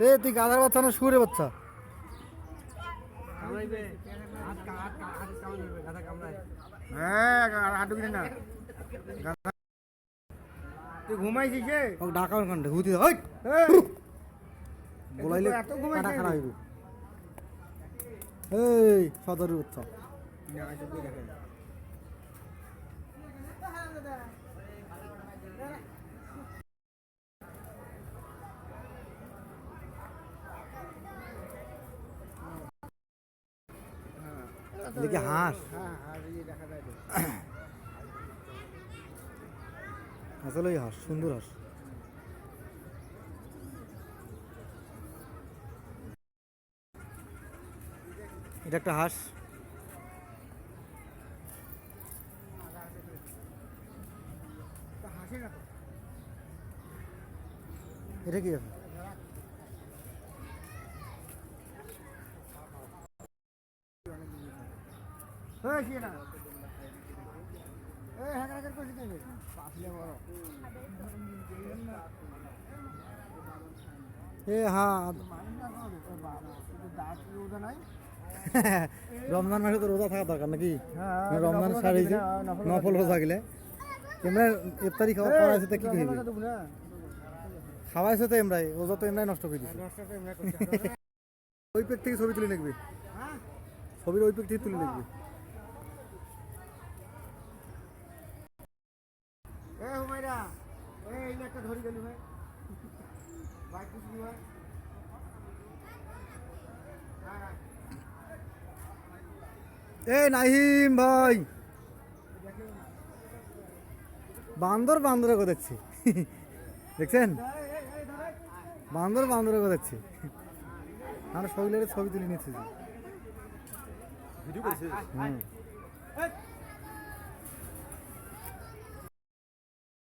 এ তুই গাধার বাচ্চা না শুয়োরের বাচ্চা? হ্যাঁ হাঁটু কিনে না তুই ঘুমাইছিস যে ঢাকা কান্ডে হুতি বলাইলে কাটা খারাপ হইব। এই সদরের বাচ্চা দেখি হাঁস আসলে হাঁস সুন্দর হাঁস। এটা একটা হাঁস। এটা কি আছে? রমজান মাসে তো রোজা থাকা দরকার নাকি? রমজান সারি নফল রোজা গেলে তোমরা ইফতারি খাওয়া খাওয়াইছে তো কি খাইবে? খাওয়াইছে তো এমরাই, রোজা তো এমরাই নষ্ট করে দিচ্ছে। ওই পেক থেকে ছবি তুলে লিখবে, ছবির ওই পেক থেকে তুলে লিখবে। এ নাহিম ভাই, বান্দর বান্দরে করে দেখছি, দেখছেন? বান্দর বান্দরে করে দেখছি। আমরা শৈলের ছবি তুলে নিয়েছি।